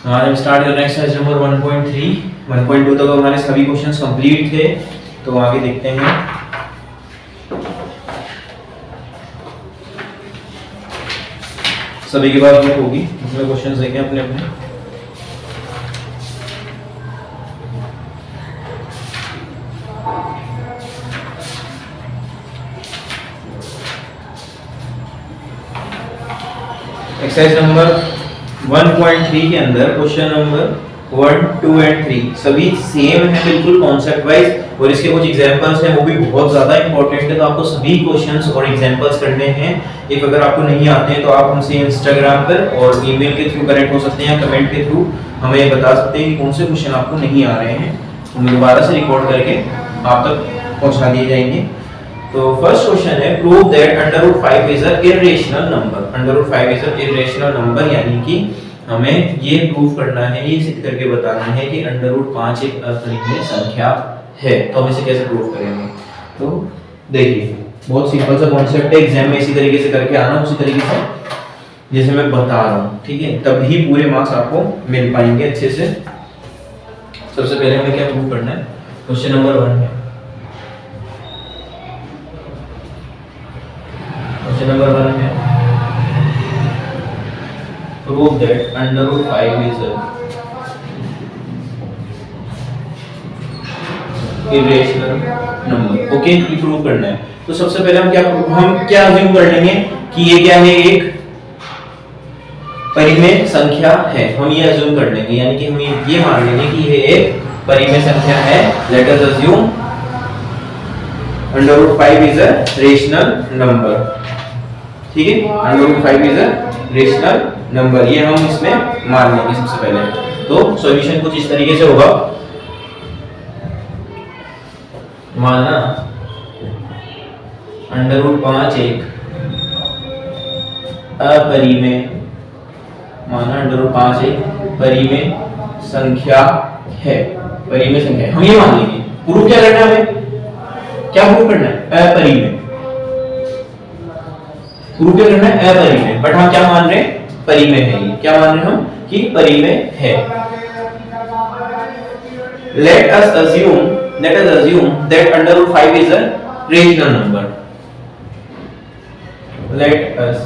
आज हम स्टार्ट कर रहे हैं एक्सरसाइज नंबर 1.3 1.2 तक हमारे सभी क्वेश्चंस कंप्लीट थे, तो आगे देखते हैं। सभी के पास बुक होगी, उसमें क्वेश्चंस देखें अपने अपने। एक्सरसाइज नंबर 1.3 के अंदर क्वेश्चन नंबर 1, 2 एंड 3 सभी सेम है बिल्कुल कॉन्सेप्ट वाइज, और इसके कुछ एग्जांपल्स हैं वो भी बहुत ज्यादा इंपॉर्टेंट है, तो आपको सभी क्वेश्चंस और एग्जांपल्स करने हैं। एक अगर आपको नहीं आते हैं तो आप हमसे इंस्टाग्राम पर और ईमेल के थ्रू कनेक्ट हो सकते हैं या कमेंट के थ्रू हमें बता सकते हैं कि कौन से क्वेश्चन आपको नहीं आ रहे हैं, तो हम दोबारा से रिकॉर्ड करके आप तक पहुंचा दिए जाएंगे। तो फर्स्ट क्वेश्चन है, prove that √5 is a irrational number. √5 is a irrational number, यानी कि हमें ये प्रूव करना है, ये सिद्ध करके बताना है कि √5 एक अपरिमेय संख्या है। तो हम इसे कैसे प्रूव करेंगे? तो देखिए, बहुत सिंपल सा कॉन्सेप्ट है, एग्जाम में इसी तरीके से करके आना, उसी तरीके से जैसे मैं बता रहा हूँ, ठीक है? तभी पूरे मार्क्स आपको मिल पाएंगे अच्छे से। सबसे पहले हमें क्या प्रूव करना है? क्वेश्चन नंबर 1 है। क्वेश्चन नंबर 1 है, prove that √5 is a irrational number। Okay, ये प्रूव करना है। तो सबसे पहले हम क्या अज्यूम कर लेंगे कि ये क्या है, एक परिमेय संख्या है। हम ये अज्यूम कर लेंगे, यानी कि हम ये मान लेंगे कि ये एक परिमेय संख्या है। Let us assume √5 is a rational number। ठीक है, √5 is a rational नंबर, ये हम इसमें मान लेंगे सबसे पहले। तो सॉल्यूशन कुछ इस तरीके से होगा, माना √5 एक अपरिमेय, माना √5 एक परिमेय संख्या है। परिमेय संख्या हम ये मान लेंगे। प्रूफ क्या करना है हमें? क्या प्रूफ करना है? अपरिमेय। प्रूफ क्या करना है? अपरिमेय। बट हम क्या मान रहे हैं? परिमेय है। ये क्या मान रहे हैं हम? कि परिमेय है। let us assume that √5 is a rational number। let us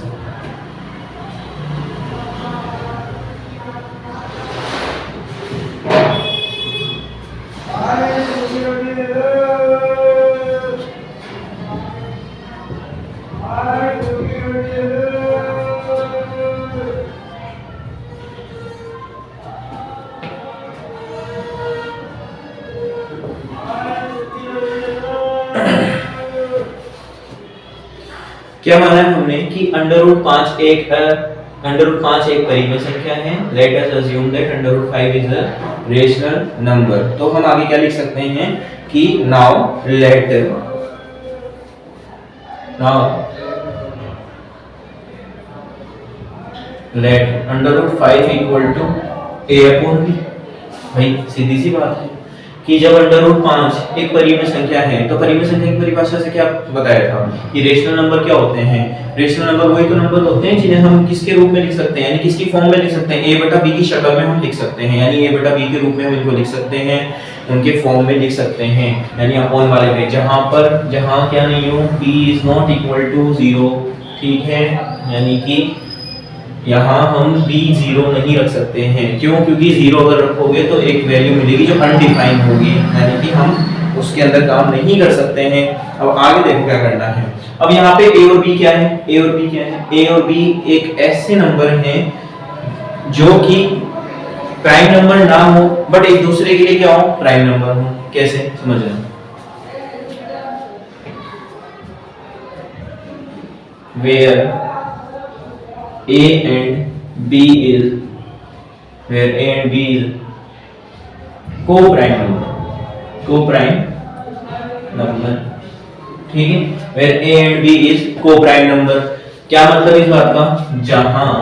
क्या माना है हमने कि √5 एक परिमेय संख्या है। Let us assume that √5 is a rational number. तो हम आगे क्या लिख सकते हैं कि now let √5 equal to a/b। भाई सीधी सी बात है कि जब √5 एक परिमेय संख्या है, तो परिमेय संख्या की परिभाषा से क्या बताया था कि रेशनल नंबर क्या होते हैं? रेशनल नंबर वही तो नंबर होते हैं जिन्हें हम किसके रूप में लिख सकते हैं, यानी किसकी फॉर्म में लिख सकते हैं? a/b की शक्ल में हम लिख सकते हैं, यानी a/b के रूप में हम इनको लिख सकते हैं, उनके फॉर्म में लिख सकते हैं, यानी अपॉन वाले पे जहां क्या नहीं हो, b is not equal to 0। ठीक है, यानी कि यहाँ हम b 0 नहीं रख सकते हैं। क्यों? क्योंकि 0 अगर रखोगे तो एक वैल्यू मिलेगी जो अनडिफाइंड होगी, यानी कि हम उसके अंदर काम नहीं कर सकते हैं। अब आगे देखो क्या करना है। अब यहाँ पे a और b क्या है? a और b एक ऐसे नंबर हैं जो कि प्राइम नंबर ना हो बट एक दूसरे के लिए क्या हो? प्राइम नंबर हो। कैसे समझना? where A and B is co-prime number। ठीक है, where A and B is co-prime number। क्या मतलब इस बात का? जहां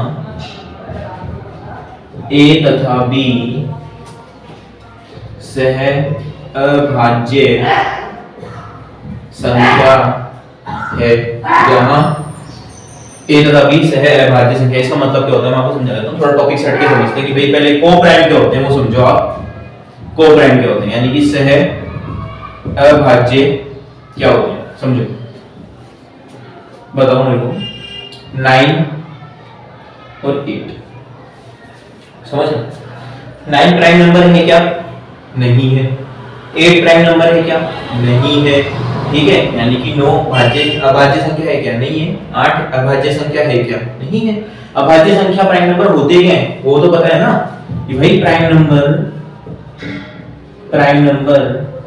A तथा B सह अभाज्य संख्या है, जहां ए तथा बी सह अभाज्य संख्या। इसका मतलब क्या होता है मैं आपको समझा देता हूँ, थोड़ा टॉपिक सेट के समझते हैं कि भाई पहले को प्राइम क्या होते हैं वो समझो आप। को प्राइम क्या होते हैं यानी कि सह अभाज्य क्या होते हैं समझो, बताओ मेरे को। 9 और 8 समझ रहे? 9 प्राइम नंबर है क्या? नहीं है। 8 प्राइम नंबर है क्या? नहीं है। ठीक है, यानी कि 9 अभाज्य संख्या है क्या? नहीं है। 8 अभाज्य संख्या है क्या? नहीं है। अभाज्य संख्या प्राइम नंबर होते क्या हैं वो तो पता है ना कि भाई प्राइम नंबर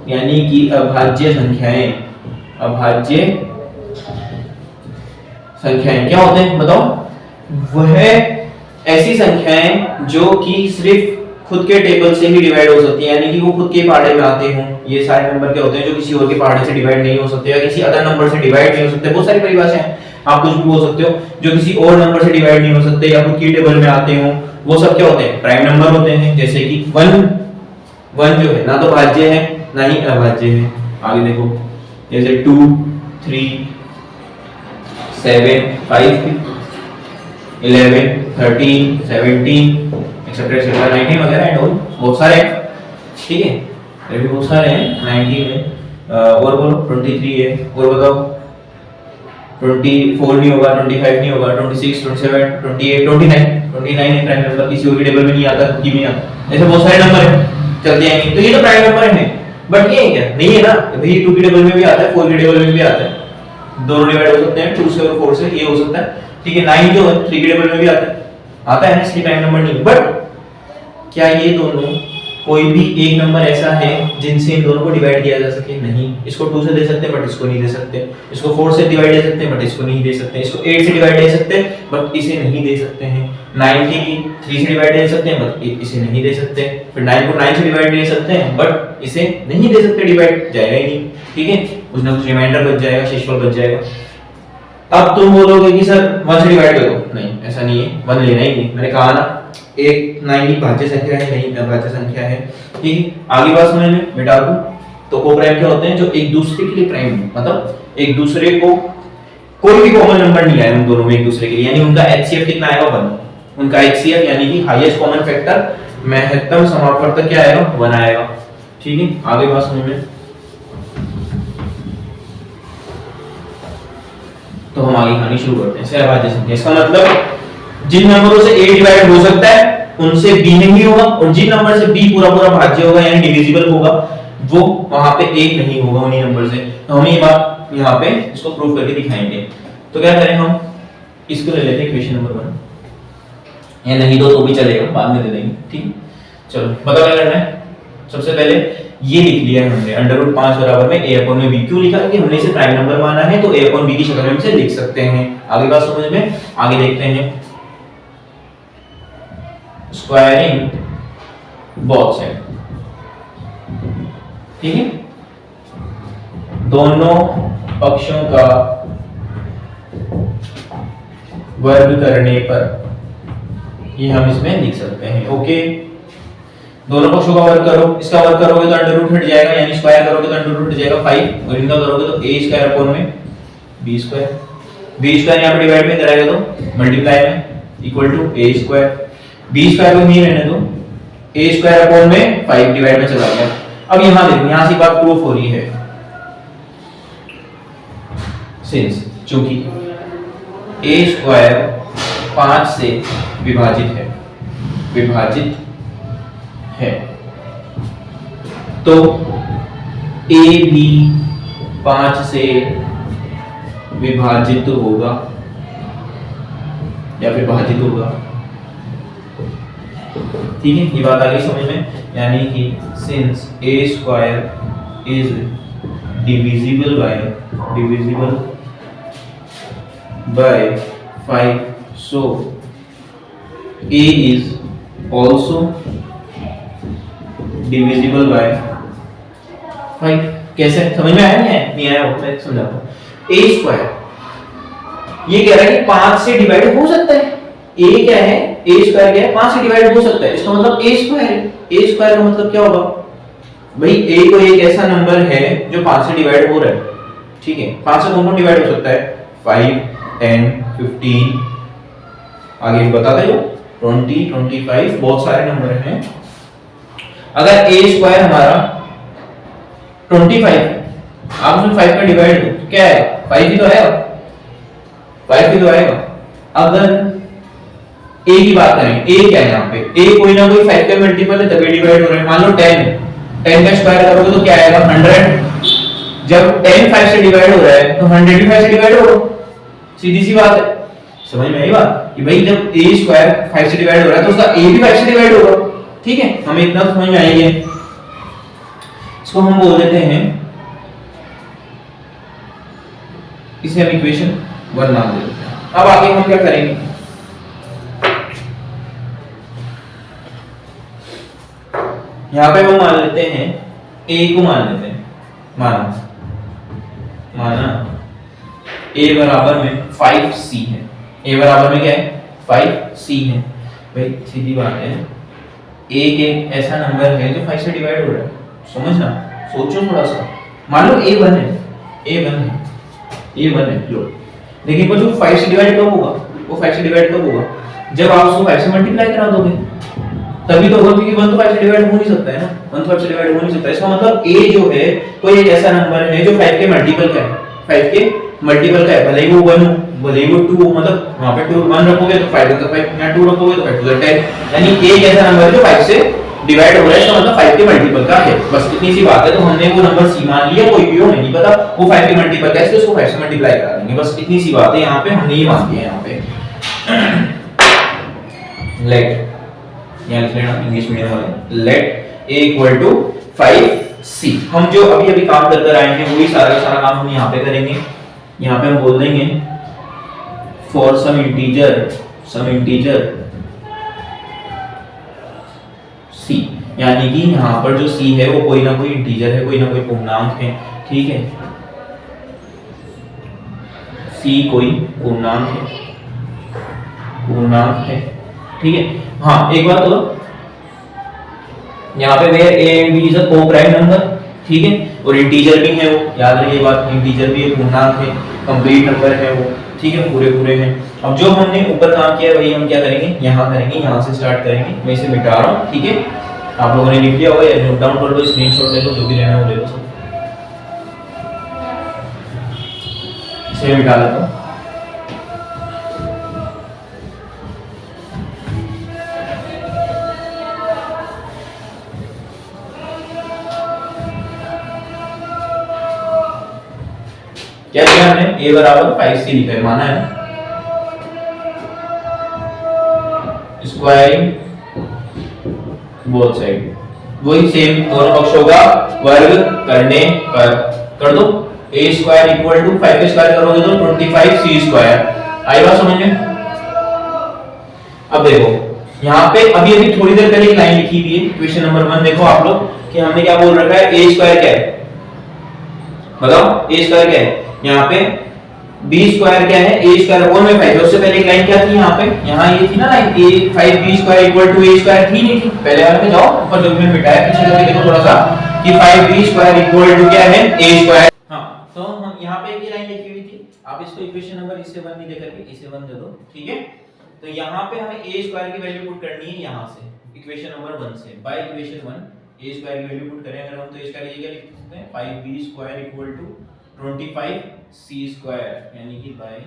यानी कि अभाज्य संख्याएं, अभाज्य संख्याएं क्या होते हैं बताओ? वह ऐसी संख्याएं जो कि सिर्फ खुद के टेबल से ही डिवाइड हो सकती है, यानी कि वो खुद के पहाड़े में आते हों। ये सारे नंबर क्या होते हैं जो किसी और के पहाड़े से डिवाइड नहीं हो सकते या किसी अदर नंबर से डिवाइड नहीं हो सकते। बहुत सारी परिभाषाएं हैं, आप कुछ भी बोल सकते हो, जो किसी और नंबर से डिवाइड नहीं हो सकते या खुद की टेबल में आते हों, वो सब क्या होते हैं? प्राइम नंबर होते हैं। जैसे कि 1 जो है ना तो भाज्य है ना ही अभाज्य है। आगे देखो जैसे 2 3 7 5 11 13 17 एक्सेट्रा 19 वगैरह एंड ऑल बहुत सारे हैं। ठीक है, ये भी बहुत सारे हैं। 19 है और बोलो 23 है और बताओ 24 नहीं होगा, 25 नहीं होगा, 26 27 28 29 है प्राइम नंबर, किसी और के टेबल में नहीं आता, खुद की भी नहीं आता। ऐसे बहुत सारे नंबर हैं चलते हैं, तो ये तो प्राइम नंबर है। बट ये क्या नहीं है ना भाई, 2 के टेबल में भी आता है, 4 के टेबल में भी आता है, दोनों डिवाइड हो सकते हैं 2 से और 4 से, ये हो सकता है। ठीक है, 9 जो है 3 के टेबल में भी आता है इसलिए प्राइम नंबर नहीं। बट क्या ये दोनों कोई भी एक नंबर ऐसा है जिनसे इन दोनों को डिवाइड किया जा सके? नहीं। इसको 2 से दे सकते हैं बट इसको नहीं दे सकते, इसको 4 से डिवाइड दे सकते हैं बट इसको नहीं दे सकते, इसको 8 से डिवाइड दे सकते हैं बट इसे नहीं दे सकते हैं, 9 की 3 से डिवाइड दे सकते हैं बट इसे नहीं दे सकते, फिर 9 को 9 से डिवाइड दे सकते हैं बट इसे नहीं दे सकते, डिवाइड जाएगा ही नहीं। ठीक है, कुछ ना कुछ रिमाइंडर बच जाएगा, शेषफल बच जाएगा। अब तुम बोलोगे कि सर 1 से डिवाइड कर दो, नहीं ऐसा नहीं है, 1 लेना ही नहीं। मैंने कहा ना एक 9 भाज्य संख्या है, नहीं अभाज्य संख्या है। ठीक है, आगे बात समझ में मिटा दूं तो को प्राइम क्या होते हैं? जो एक दूसरे के लिए प्राइम है, मतलब एक दूसरे को कोई भी कॉमन नंबर नहीं आया उन दोनों में एक दूसरे के लिए, यानी उनका एचसीएफ कितना आएगा? 1। उनका एचसीएफ यानी कि हाईएस्ट कॉमन फैक्टर, महत्तम समापवर्तक क्या आएगा? 1 आएगा। ठीक है, आगे बात समझ में। तो हम आगे कहानी शुरू करते हैं। सहभाज्य संख्या, इसका मतलब जिन नंबरों से a डिवाइड हो सकता है उनसे b नहीं होगा, और जिन नंबर से b पूरा पूरा भाज्य होगा यानी डिविजिबल होगा वो वहां पे 1 नहीं होगा उन्हीं नंबर से। तो हम ये बात यहाँ पे इसको प्रूव करके दिखाएंगे। तो क्या करें हम इसको ले लेते हैं क्वेश्चन नंबर 1, या नहीं तो भी चलेगा, बाद में दे देंगे। ठीक, चलो पता क्या करना है? सबसे पहले ये लिख लिया है हमने √5 बराबर में a अपॉन में b। क्यों लिखा? क्योंकि हमने इसे प्राइम नंबर माना है तो a अपॉन b की शक्ल में इसे लिख सकते हैं। आगे बात समझ में, आगे देखते हैं। स्क्वायरिंग बोथ साइड, ठीक है, दोनों पक्षों का वर्ग करने पर ये हम इसमें लिख सकते हैं। ओके, दोनों पक्षों का वर्ग करो, इसका वर्ग करोगे तो अंडर रूट हट जाएगा, यानी स्क्वायर करोगे तो अंडर रूट हट जाएगा 5, और इनका करोगे तो a स्क्वायर अपॉन में b स्क्वायर। b स्क्वायर यहां पे डिवाइड में कराएगा तो मल्टीप्लाई में equal to a square. b square को नहीं रहने दो, a स्क्वायर अपॉन में 5 डिवाइड में चला गया। अब यहां देखो, यहां से बात प्रूफ हो रही है, सिंस चूंकि a स्क्वायर 5 से विभाजित है तो a भी 5 से विभाजित होगा या फिर भाजित होगा। ठीक है, ये बात आ गई समझ में, यानी कि since a square is divisible by 5 so a is also divisible by 5। कैसे समझ में आया? नहीं आया हो मैं समझाता हूं। a स्क्वायर ये कह रहा है कि 5 से डिवाइड हो सकता है। a क्या है? a स्क्वायर क्या है? 5 से डिवाइड हो सकता है, इसका मतलब a स्क्वायर है। a स्क्वायर का मतलब क्या होगा भाई? a को एक ऐसा नंबर है जो 5 से डिवाइड हो रहा है। ठीक है, 5 से कौन-कौन डिवाइड हो सकता है? 5 10, 15, आगे बताते हो 20, 25, बहुत सारे नंबर हैं। अगर a स्क्वायर हमारा 25 है, आप उसमें 5 का डिवाइड दो तो क्या है, 5 ही तो आएगा, 5 ही तो आएगा। अगर a की बात करें, a क्या है यहाँ पे, a कोई ना कोई 5 का मल्टीपल है तभी डिवाइड हो रहा है। मान लो 10 है, 10 का स्क्वायर करोगे तो क्या आएगा 100। जब 10 5 से डिवाइड हो रहा है तो 100 भी 5 से डिवाइड होगा, सीधी सी बात है। समझ में आई बात कि भाई जब a स्क्वायर 5 से डिवाइड हो रहा है तो उसका a भी 5 से डिवाइड होगा। ठीक है, हमें इतना समझ में आएगा। इसको हम बोल देते हैं, इसे हम इक्वेशन 1 नाम दे देते हैं। अब आगे हम क्या करेंगे, यहां पे हम मान लेते हैं a को मान लेते हैं, माना a बराबर में 5c है। a बराबर में क्या है 5c है। भाई सीधी बात है, a एक ऐसा नंबर है जो 5 से डिवाइड हो रहा है। समझना, सोचो थोड़ा सा। मान लो a1 है, a1 है लो, लेकिन वो जो 5 से डिवाइड कब होगा, वो 5 से डिवाइड कब होगा जब आप उसको 5 से मल्टीप्लाई करा दोगे, तभी तो होगा, क्योंकि 1 तो 5 से डिवाइड हो नहीं सकता है ना, 1 तो 5 से डिवाइड हो नहीं सकता। इसका मतलब a जो है कोई एक ऐसा नंबर है जो 5 के मल्टीपल का है, 5 के मल्टीपल का है, भले ही वो 1 हो, भले ही वो 2 हो, मतलब वहां पे 2 1 रखोगे तो 5 तो 5, या 2 रखोगे तो 5 तो 10, यानी a एक ऐसा नंबर है जो 5 से डिवाइड हो रहा है, इसका मतलब 5 के मल्टीपल का है। बस इतनी सी बात है। तो हमने वो नंबर c मान लिया, कोई भी हो नहीं पता वो 5 के मल्टीपल का है, इसलिए उसको 5 से मल्टीप्लाई करा देंगे। बस इतनी सी बात है, यहां पे हमने ये मान लिया। यहां पे लेट, यहाँ लिख लेना इंग्लिश मीडियम वाले, let a equal to 5c। हम जो अभी अभी काम कर कर आएंगे वही सारा का सारा काम हम यहाँ पे करेंगे। यहाँ पे हम बोल देंगे फॉर सम इंटीजर c, यानी कि यहाँ पर जो c है वो कोई ना कोई इंटीजर है, कोई ना कोई पूर्णांक है। ठीक है, c कोई पूर्णांक है। ठीक है, हाँ एक बात तो यहाँ पे where a and b is a coprime number. ठीक है, और इंटीजर भी है वो, याद रखिए ये बात, इंटीजर भी एक पूर्णांक है, कंप्लीट नंबर है वो। ठीक है, पूरे हैं। अब जो हमने ऊपर काम किया वही हम क्या करेंगे, यहाँ करेंगे, यहाँ से स्टार्ट करेंगे। मैं इसे मिटा रहा हूँ। ठीक है, आप लोगों ने लिख लिया होगा या नोट डाउन कर लो, स्क्रीनशॉट ले लो, जो भी लेना है वो ले लो। सब इसे मिटा लेता हूँ। क्या किया हमने, a बराबर 5c लिखा है, माना है स्क्वायरिंग बोथ साइड, वही सेम दोनों पक्षों का वर्ग करने पर कर दो। a स्क्वायर इक्वल टू 5 का स्क्वायर करोगे तो 25c स्क्वायर। आई बात समझ में? अब देखो यहाँ पे अभी अभी थोड़ी देर पहले एक लाइन लिखी हुई है, इक्वेशन नंबर 1 देखो आप लोग कि हमने क्या बोल रखा है, a स्क्वायर क्या है बताओ, a स्क्वायर क्या है। यहाँ पे b स्क्वायर क्या है, a स्क्वायर अपॉन में 5। उससे पहले एक लाइन क्या थी यहाँ पे, यहाँ ये थी ना line a 5b square equal to a square, थी नहीं थी? पहले वाले में जाओ, ऊपर जो मैंने मिटाया पीछे करके देखो थोड़ा सा कि 5b स्क्वायर इक्वल टू क्या है a स्क्वायर। हां, तो हम यहाँ पे एक लाइन लिखी हुई थी, आप इसको इक्वेशन नंबर इससे 1 नहीं देकर के इसे 1 दे दो। ठीक है, तो यहाँ पे हमें a स्क्वायर की वैल्यू पुट करनी है यहाँ से, इक्वेशन नंबर 1 से, बाय इक्वेशन 1 a स्क्वायर की वैल्यू पुट करें अगर हम, तो इसका ये क्या लिख सकते हैं 5b square equal to 25c square, यानी कि बाय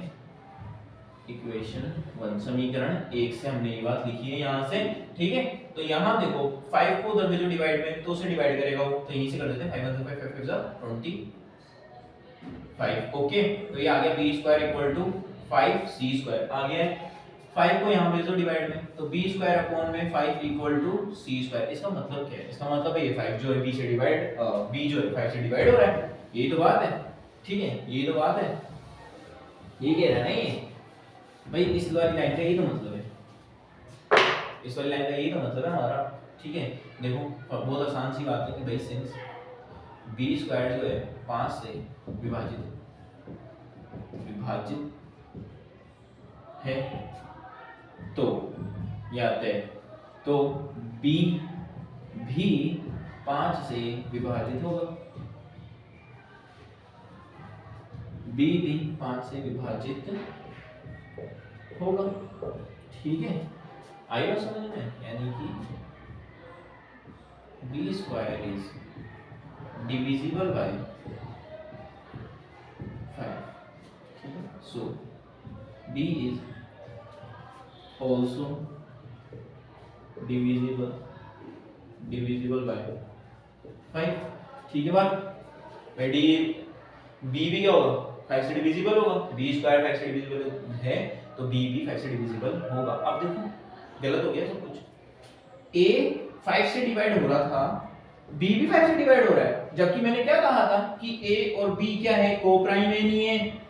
इक्वेशन 1 समीकरण 1 से हमने ये बात लिखी है यहाँ से। ठीक है, तो यहाँ देखो 5 को उधर जो डिवाइड में तो से डिवाइड करेगा वो, तो यहीं से कर देते हैं 5 1 5 5 25। ओके, तो ये आ गया b square equal to 5c square आ गया है। 5 को यहाँ पे जो डिवाइड में, तो b स्क्वायर अपॉन में 5 इक्वल टू c स्क्वायर। इसका मतलब क्या है, इसका मतलब है ये 5 जो है b से डिवाइड, b जो है 5 से डिवाइड हो रहा है, यही तो बात है। ठीक है, यही तो बात है, ये कह रहा है ना ये भाई, इस वाली लाइन का यही तो मतलब है, इस वाली लाइन का यही तो मतलब है हमारा। ठीक है, देखो बहुत आसान सी बात है कि भाई सिंस b स्क्वायर जो है 5 से विभाजित है, तो ये आता है, तो b भी 5 से विभाजित होगा, b भी 5 से विभाजित होगा। ठीक है, आई बात समझ में? यानी कि B square is divisible by 5। ठीक है, so B is also divisible by 5। ठीक है बात? डी बी भी क्या होगा? 5 से डिविजिबल होगा। बी स्क्वायर 5 से डिविजिबल है तो बी भी 5 से डिविजिबल होगा। अब देखो गलत हो गया सब कुछ। a 5 से डिवाइड हो रहा था, b भी 5 से डिवाइड हो रहा है, जबकि मैंने क्या कहा था कि a और b क्या है? कोप्राइम है, नहीं है?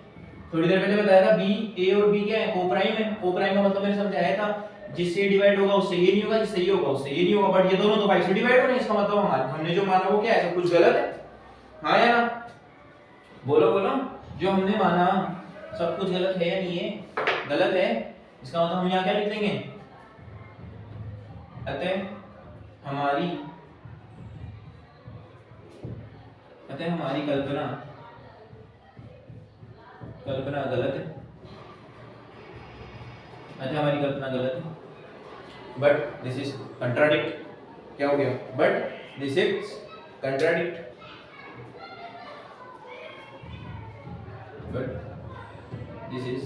थोड़ी देर पहले बताया था b a और b क्या है? कोप्राइम है। कोप्राइम का मतलब मैंने समझाया था, जिससे डिवाइड होगा उससे ये नहीं होगा, जिससे ये होगा उससे ये नहीं होगा। बट ये दोनों तो 5 से डिवाइड हो रहे हैं, इसका मतलब हमने जो माना वो क्या है? सब कुछ गलत है। हाँ या ना? बोलो बोलो, जो हमने माना सब कुछ गलत है या नहीं है? गलत है। इसका मतलब हम यहाँ क्या लिख देंगे? अतः हमारी कल्पना गलत है। अतः हमारी कल्पना गलत है। But this is contradict. क्या हो गया? But this is contradict. But this is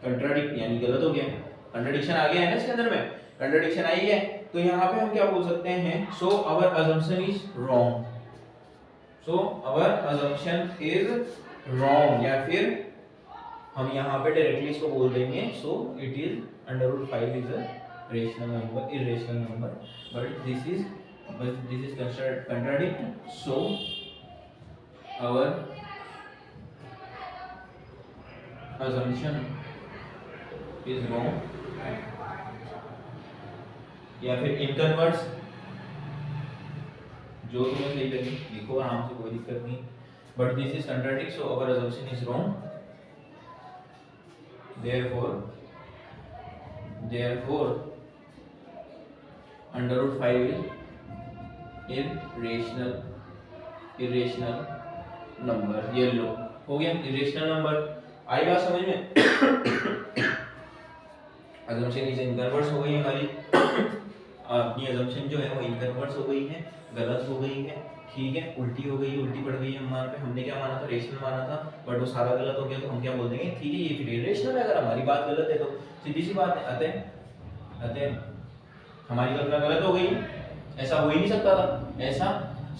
contradict यानी गलत हो गया। कंट्राडिक्शन आ गया है ना इसके अंदर में? कंट्राडिक्शन आई है तो यहाँ पे हम क्या बोल सकते हैं? So our assumption is wrong. So our assumption is wrong, या फिर हम यहाँ पे डायरेक्टली इसको बोल देंगे so it is √5 is a rational number, irrational number, but this is contradict. So our assumption is wrong, या फिर इनकन्वर्स, जो तुम्हें सही लगे लिखो आराम से, कोई दिक्कत नहीं। But this is contradict, so our assumption is wrong, therefore √5 is irrational number. ये लो हो गया इरेशनल नंबर। आई बात समझ में? assumption इज इनकन्वर्स हो गई हमारी। अपनी assumption जो है वो इनकन्वर्स हो गई है, गलत हो गई है। ठीक है, उल्टी हो गई, उल्टी पड़ गई हमारे पे। हमने क्या माना था? रेशनल माना था, बट वो सारा गलत हो गया। तो हम क्या बोल देंगे? ठीक है, ये फिर इरेशनल है। अगर हमारी बात गलत है तो सीधी सी बात है। अतः हमारी कल्पना गलत हो गई। ऐसा हो ही नहीं सकता था, ऐसा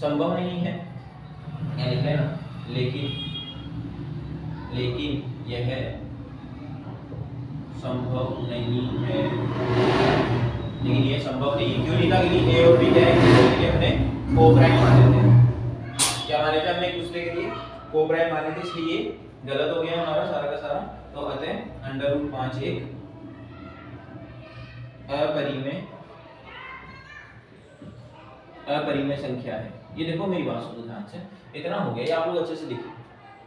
संभव नहीं है। यहाँ लिख लेना, लेकिन यह संभव नहीं है। लेकिन ये संभव नहीं है। क्यों लिखा? कि ए और बी क्या है? हमने कोप्राइम माने थे। क्या माने थे हमने? एक दूसरे के लिए कोप्राइम माने थे, इसलिए गलत हो गया हमारा सारा का सारा। तो अतः √5 एक अपरिमेय संख्या है। ये देखो, मेरी बात सुनो ध्यान से। इतना हो गया, ये आप लोग अच्छे से लिखो।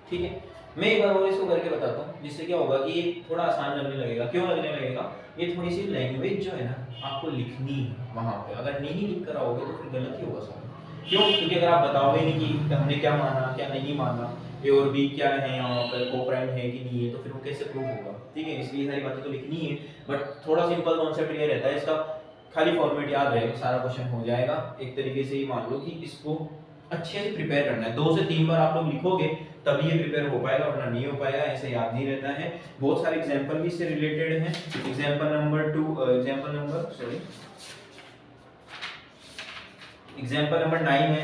ठीक है, मैं एक बार और इसको करके बताता हूँ, जिससे क्या होगा कि ये थोड़ा आसान लगने लगेगा। क्यों लगने लगेगा? ये थोड़ी सी लैंग्वेज जो है ना, आपको लिखनी है वहां पे। अगर नहीं लिख कर आओगे तो फिर गलत ही होगा सब। क्यों? क्योंकि अगर आप बताओगे नहीं कि हमने क्या माना, क्या नहीं माना, ए और बी क्या है, यहाँ पर कोप्राइम है कि नहीं है, तो फिर वो कैसे प्रूव होगा? ठीक है, इसलिए सारी बातें तो लिखनी है। बट थोड़ा सिंपल कॉन्सेप्ट ये रहता है इसका, खाली फॉर्मेट याद रहेगा, सारा क्वेश्चन हो जाएगा। एक तरीके से ही मान लो कि इसको अच्छे से प्रिपेयर करना है। 2 से 3 बार आप लोग लिखोगे तभी ये प्रिपेयर हो पाएगा, वरना नहीं हो पाएगा, ऐसे याद नहीं रहता है। बहुत सारे एग्जांपल भी इससे रिलेटेड हैं। एग्जांपल नंबर 9 है।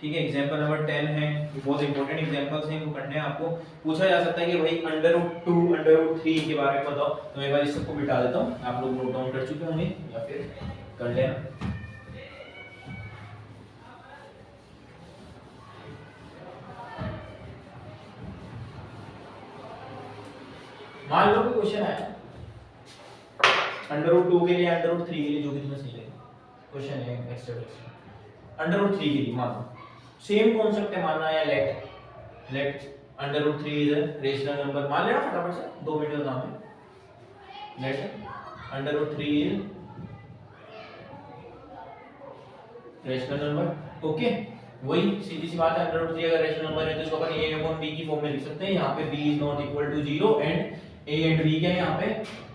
ठीक है, एग्जांपल नंबर 10 है। बहुत इंपॉर्टेंट एग्जांपल्स हैं, वो पढ़ने हैं आपको। पूछा जा सकता है कि भाई √2 √3 के बारे में बताओ, तो मैं एक बार इस सबको बिठा देता हूं। आप लोग नोट डाउन कर चुके होंगे या फिर कर लेना। मान लो कि क्वेश्चन आया √2 के लिए, √3 के लिए, जो भी तुम्हें सही लगे क्वेश्चन है एक्स्ट्रा √3 के लिए। मान लो सेम कॉन्सेप्ट है, मानना है let √3 is a rational number. मान लेना फटाफट से, 2 मिनट का काम है। Let √3 is rational number. Okay, वही सीधी सी बात है, अंडर रूट 3 अगर रेशनल नंबर है तो इसको अपन a अपॉन b की फॉर्म में लिख सकते हैं। यहाँ पे b is not equal to 0 and a and b क्या है यहाँ पे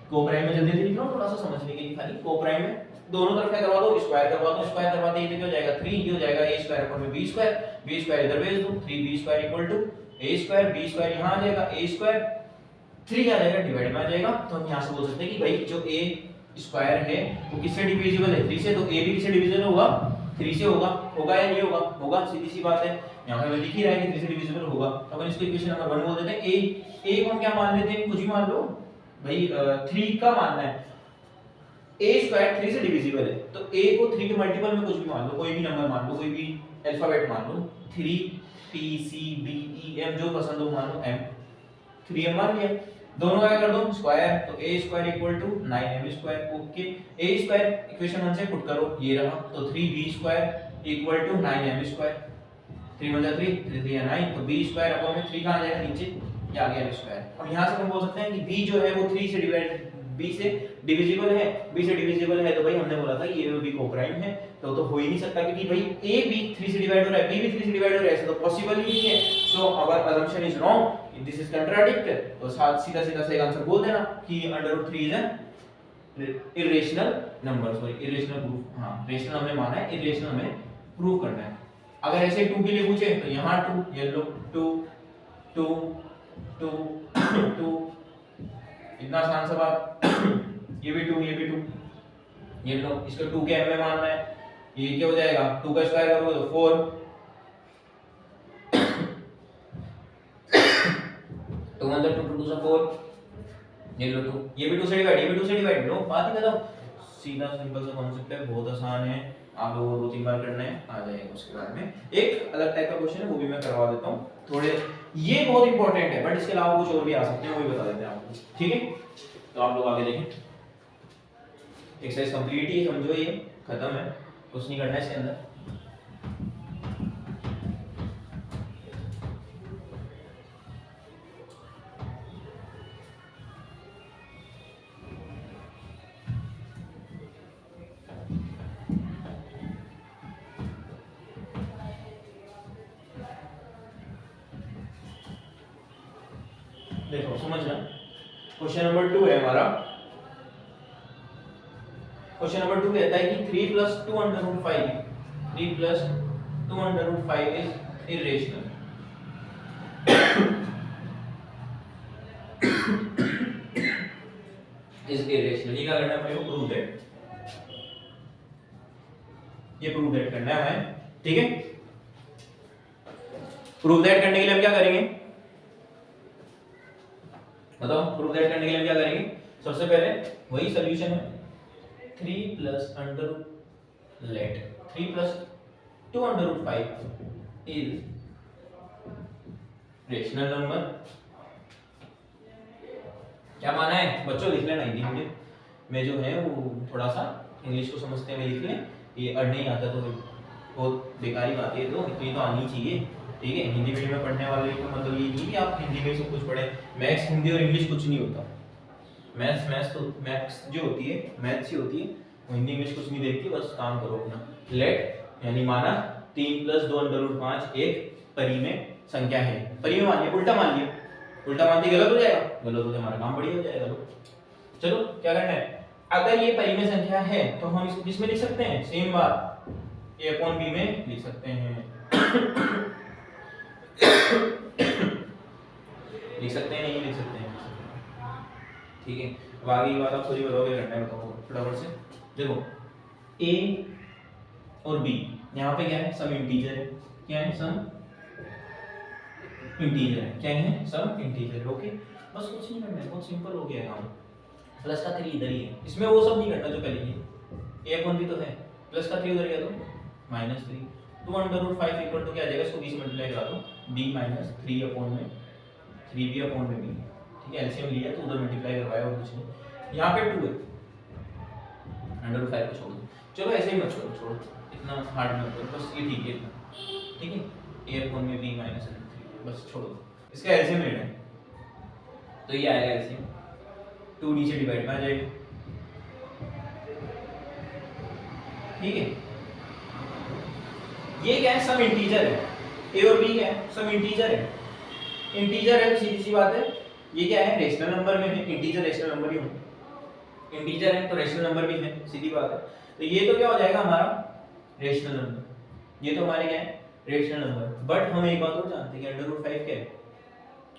को प्राइम में, जल्दी लिख लो थोड़ा सा समझने के लिए, खाली को प्राइम में दोनों तरफ क्या करवा दो, स्क्वायर करवा दो, स्क्वायर करवाते ही तो क्या हो जाएगा 3, ये हो जाएगा a स्क्वायर अपॉन में b स्क्वायर, b स्क्वायर इधर भेज दो, 3b square equal to a square, b square यहां आ जाएगा, a स्क्वायर 3 आ जाएगा डिवाइड में आ जाएगा। तो हम यहां से बोल सकते हैं कि भाई जो a स्क्वायर है वो किससे डिविजिबल है, 3 से, तो a भी किससे डिविजिबल होगा, 3 से होगा, होगा या नहीं होगा, होगा, सीधी सी बात है, यहां पे लिख ही रहा है कि 3 से डिविजिबल होगा। तो अपन इसको इक्वेशन नंबर 1 बोल देते हैं। a को हम क्या मान लेते हैं, कुछ भी मान लो भाई, 3 का मानना है, a स्क्वायर 3 से डिविजिबल है, तो a को 3 के मल्टीपल में कुछ भी मान लो, कोई भी नंबर मान लो, कोई भी अल्फाबेट मान लो, 3 p c d e m जो पसंद हो मान लो, m 3m मान लिया, दोनों का कर दो स्क्वायर, तो a square equal to 9m square, okay, a square equation 1 से पुट करो, ये रहा, तो 3b square equal to 9m square, 3 1 3 3 3 9, तो b स्क्वायर अपॉन में 3 कहां आ जाएगा नीचे, ये आ गया m स्क्वायर। अब यहां से हम बोल सकते हैं कि b जो है वो 3 से डिवाइड, b से डिविजिबल है, b से डिविजिबल है, तो भाई हमने बोला था कि a और b कोप्राइम है, तो हो ही नहीं सकता, क्योंकि भाई a भी 3 से डिवाइड हो रहा है, b भी 3 से डिवाइड हो रहा है, ऐसा तो पॉसिबल ही नहीं है। So our assumption is wrong, this is contradict, तो साथ सीधा सीधा सही आंसर बोल देना कि under root 3 is an irrational number, sorry irrational proof, हां रेशनल हमने माना है, इरेशनल हमें प्रूव करना है। अगर ऐसे 2 के लिए पूछे तो यहां 2, ये लो 2 2 2 2, इतना आसान सा बात, ये भी 2, ये भी 2, ये लो, इसको 2 के m में मानना है, ये क्या हो जाएगा, 2 का स्क्वायर करोगे तो 4, 2 1 2 2 2 4, ये लो 2, ये भी 2 से डिवाइड, ये भी 2 से डिवाइड, लो बात ही खत्म, सीधा सिंपल सा कॉन्सेप्ट है, बहुत आसान है, आप लोगों को 2-3 बार करना है, आ जाएगा। उसके बाद में एक अलग टाइप का क्वेश्चन है, वो भी मैं करवा देता हूं, थोड़े ये बहुत इंपॉर्टेंट है, बट इसके अलावा कुछ और भी आ सकते हैं, वो भी बता देते हैं आपको, ठीक है। तो आप लोग आगे देखें, एक्सरसाइज कंप्लीट ही समझो, ये खत्म है, कुछ नहीं करना है इसके अंदर। देखो समझना, क्वेश्चन नंबर 2 है हमारा, क्वेश्चन नंबर 2 कहता है कि 3 + 2 under root 5, 3 + 2 under root 5 is irrational. Is irrational, ये क्या करना है अपने को, प्रूव दैट, ये प्रूव दैट करना है हमें, ठीक है। प्रूव दैट करने के लिए हम क्या करेंगे बताओ, प्रूव दैट करने के लिए हम क्या करेंगे, सबसे पहले वही सॉल्यूशन है, 3 + under root, let 3 + 2 under root 5 is rational number. क्या माना है बच्चों, लिख लेना हिंदी मीडियम में जो है वो थोड़ा सा इंग्लिश को समझते हुए लिख लें, ये अड़ नहीं आता तो बहुत बेकारी बात है, तो इतनी तो आनी चाहिए, ठीक है। हिंदी मीडियम में पढ़ने वाले को मतलब ये नहीं कि आप हिंदी में सब कुछ पढ़ें, मैथ्स हिंदी और इंग्लिश कुछ नहीं होता, मैथ्स जो होती है मैथ्स ही होती है, वो हिंदी इंग्लिश कुछ नहीं देखती, बस काम करो अपना। लेट यानी माना 3 + 2 अंडर रूट 5 एक परिमेय संख्या है, परिमेय मान लिया, उल्टा मान लिया, उल्टा मानते गलत हो जाएगा, गलत हो जाए हमारा काम बढ़िया हो जाएगा। चलो क्या करना है, अगर ये परिमेय संख्या है तो हम इसको किसमें लिख सकते हैं, सेम बात a अपॉन b में लिख सकते हैं, लिख सकते हैं, नहीं लिख सकते हैं, ठीक है। अब आगे की बात आप खुद ही बताओ, क्या करना है बताओ फटाफट से। देखो a और b यहाँ पे क्या है, सम इंटीजर है, क्या है, सम इंटीजर है, क्या है, सम इंटीजर, ओके, बस कुछ नहीं करना है, बहुत सिंपल हो गया काम। प्लस का 3 इधर ही है, इसमें वो सब नहीं करना जो पहले ये a अपॉन b तो है, प्लस का 3 उधर गया तो -3, 2 अंडर रूट 5 इक्वल टू क्या आ जाएगा, इसको 20 मल्टीप्लाई करा दो, b - 3 अपॉन में 3b अपॉन में b, ठीक है, एलसीएम लिया तो उधर मल्टीप्लाई करवाया और कुछ नहीं। यहाँ पे 2 है, अंडर रूट 5 को छोड़ दो, चलो ऐसे ही मत करो, छोड़ो इतना हार्ड मत करो, बस ये ठीक है इतना, ठीक है, a अपॉन में b - 3 बस छोड़ दो, इसका एलसीएम लेना है, तो ये आएगा एलसीएम 2 नीचे डिवाइड में आ जाएगा, ठीक है। ये क्या है, सब इंटीजर है, ए और बी क्या है, सब इंटीजर है। इंटीजर है तो सीधी सी बात है, ये क्या है, रेशनल नंबर में है, इंटीजर रेशनल नंबर ही होंगे, इंटीजर है तो रेशनल नंबर भी है, सीधी बात है। तो ये तो क्या हो जाएगा हमारा रेशनल नंबर, ये तो हमारे क्या है रेशनल नंबर। बट हम एक बात और जानते हैं कि √5 क्या है,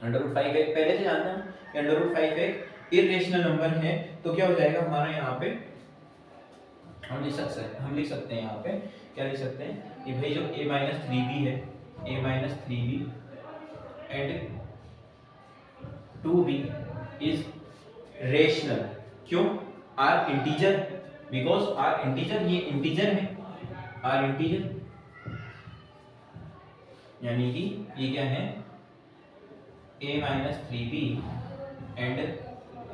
√5 एक पहले से जानते हैं कि √5 एक इरेशनल नंबर है। तो क्या हो जाएगा हमारा यहाँ पे, हम लिख सकते हैं यहाँ पे क्या लिख सकते हैं कि भाई जो a-3b है, a-3b and 2b is rational. क्यों, are integer, because are integer, ये इंटीजर है, आर इंटीजर यानी कि ये क्या है a-3b एंड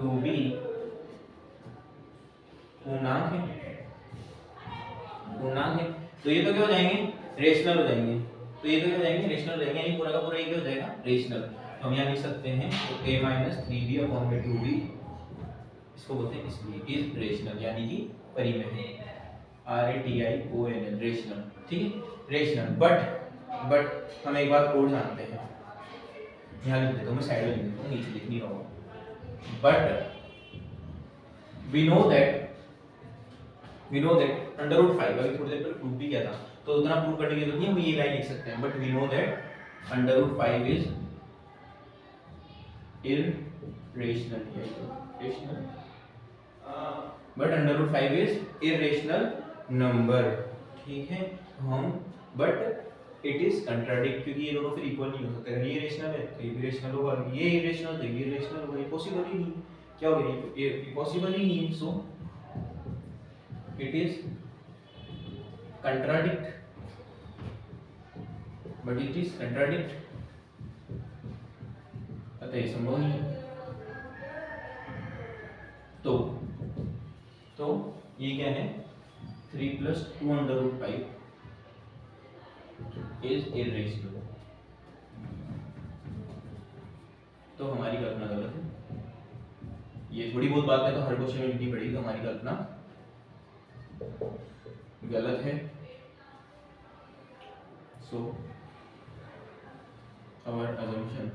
2b पूर्णांक है, तो ये तो क्या हो जाएंगे रेशनल हो जाएंगे, तो ये तो क्या हो जाएंगे रेशनल हो जाएंगे, यानी पूरा का पूरा ये क्या हो जाएगा रेशनल। तो हम यहाँ लिख सकते हैं तो a-3b/2b इसको बोलते हैं इसलिए इज रेशनल, यानी कि परिमेय, RATIONL रेशनल, ठीक है रेशनल। बट हम एक बात और जानते हैं, यहाँ लिख देता हूँ मैं, साइड में लिख देता हूँ, नीचे लिख नहीं रहा हूँ। बट we know that √5, अभी थोड़ी देर पहले प्रूफ भी किया था तो उतना प्रूफ करने की जरूरत नहीं है, हम ये लाइन लिख सकते हैं। But we know that √5 is irrational, but √5 is irrational number, ठीक है। हम बट इट इज कंट्राडिक्ट, क्योंकि ये दोनों फिर इक्वल नहीं हो सकते, अगर ये रेशनल है तो ये भी रेशनल होगा, ये इरेशनल तो ये रेशनल होगा, ये पॉसिबल ही नहीं, क्या हो गया ये पॉसिबल ही नहीं है। सो it is contradict, but it is contradict, अतः ये संभव नहीं है। तो ये क्या है 3 + 2√5 इज इरेशनल, तो हमारी कल्पना गलत है। ये थोड़ी बहुत बात है तो हर क्वेश्चन में लिखनी पड़ेगी, तो हमारी कल्पना गलत है। सो आवर अजम्पशन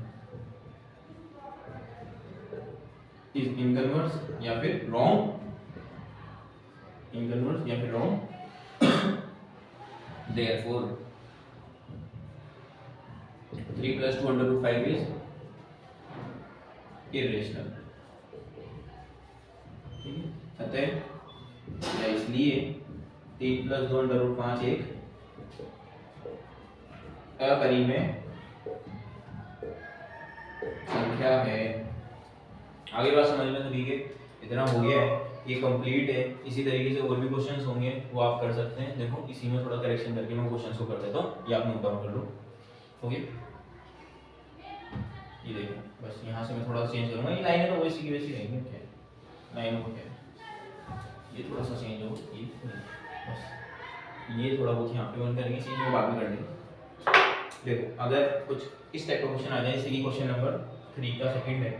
इज इनकन्वर्स या फिर रॉन्ग, इनकन्वर्स या फिर रॉन्ग। देयरफॉर 3 + 2√5 इज इरेशनल, ठीक है। अतः या इसलिए 3 + 2√5 एक अपरिमेय संख्या है। आगे बात समझ में सभी के, इतना हो गया है, ये कंप्लीट है। इसी तरीके से और भी क्वेश्चंस होंगे वो आप कर सकते हैं। देखो इसी में थोड़ा करेक्शन करके मैं क्वेश्चंस को कर देता हूँ, ये आप नोट डाउन कर लो। ओके, ये देखो बस यहाँ से मैं थोड़ा चेंज करूँगा, ये लाइनें तो वैसी की वैसी रहेंगी, क्या लाइन को क्या ये थोड़ा सा चेंज हो, ये बस ये थोड़ा बहुत यहाँ पे वन करेंगे, चेंज वो बाद में कर देंगे। देखो अगर कुछ इस टाइप का क्वेश्चन आ जाए, जैसे कि क्वेश्चन नंबर 3 का सेकंड है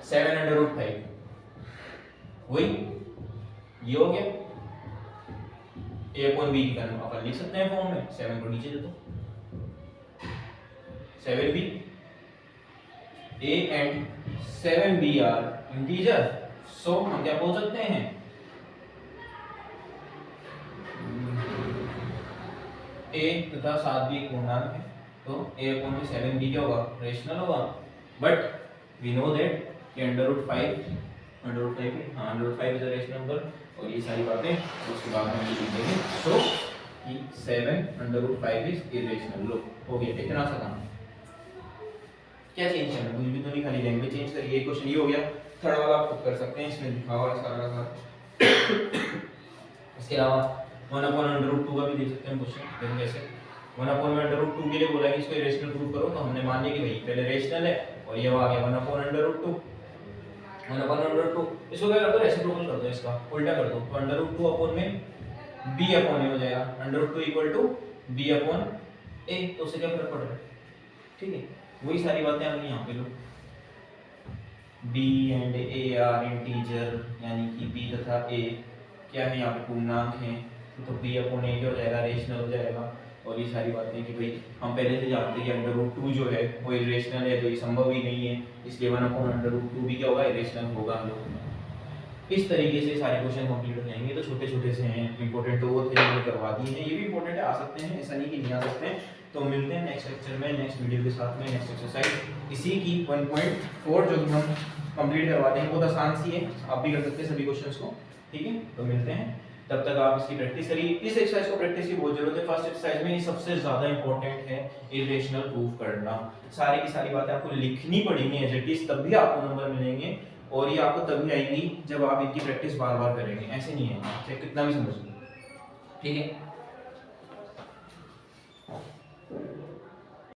7√5, वही ये हो गया a/b की तरह अपन लिख सकते हैं फॉर्म में, 7 को नीचे दे दो, 7b a and 7b are integer. So हम क्या बोल सकते हैं a तथा 7b एक पूर्णांक है, तो a/7b क्या होगा रेशनल होगा। बट वी नो दैट कि √5 इज अ रेशनल नंबर, और ये सारी बातें उसके बाद में लिख देंगे। सो कि 7√5 इज इरेशनल। लो हो गया, इतना सा काम। क्या चेंज करना, कुछ भी तो नहीं, खाली लैंग्वेज चेंज करिए। क्वेश्चन ये हो गया, थर्ड वाला आप खुद कर सकते हैं, इसमें लिखा हुआ है सारा का सारा। इसके अलावा 1/√2 का भी देख सकते हैं क्वेश्चन। देखो कैसे 1/√2 के लिए बोला है कि इसको रेशनल प्रूव करो, तो हमने मान लिया कि भाई पहले रेशनल है और ये आ गया 1/√2। 1/√2 इसको क्या कर दो, रेसिप्रोकल कर दो, इसका उल्टा कर दो, तो √2 अपॉन में b/a हो जाएगा, √2 = b/a। तो उससे क्या फर्क पड़ रहा है, ठीक है। वही सारी बातें आ गई यहाँ पे। लो b and a are integer, यानी कि b तथा a क्या है यहाँ पे पूर्णांक है, तो बी अपॉन ए हो जाएगा, रेशनल हो जाएगा। और ये सारी बातें कि भाई हम पहले से जानते हैं कि अंडर रूट 2 जो है वो इरेशनल है, तो ये संभव ही नहीं है, इसलिए 1 अपॉन अंडर रूट 2 भी क्या होगा, इरेशनल होगा हम लोग। इस तरीके से सारे क्वेश्चन कंप्लीट हो जाएंगे। तो छोटे छोटे से हैं, इंपॉर्टेंट तो वो थे जो मैंने करवा दिए हैं, ये भी इंपॉर्टेंट है, आ सकते हैं, ऐसा नहीं कि नहीं आ सकते हैं। तो मिलते हैं नेक्स्ट लेक्चर में, नेक्स्ट वीडियो के साथ में, नेक्स्ट एक्सरसाइज इसी की 1.4 जो कि हम कंप्लीट करवा देंगे। बहुत आसान सी है, आप भी कर सकते हैं सभी क्वेश्चंस को, ठीक है। तो मिलते हैं, तब तक आप इसकी प्रैक्टिस करिए। इस एक्सरसाइज को प्रैक्टिस की बहुत जरूरत है। फर्स्ट एक्सरसाइज में ये सबसे ज्यादा इंपॉर्टेंट है, इरेशनल प्रूफ करना। सारी की सारी बातें आपको लिखनी पड़ेंगी एज इट इज, तब भी आपको नंबर मिलेंगे। और ये आपको तभी आएंगी जब आप इनकी प्रैक्टिस बार बार करेंगे, ऐसे नहीं है चाहे कितना भी समझ लो, ठीक है।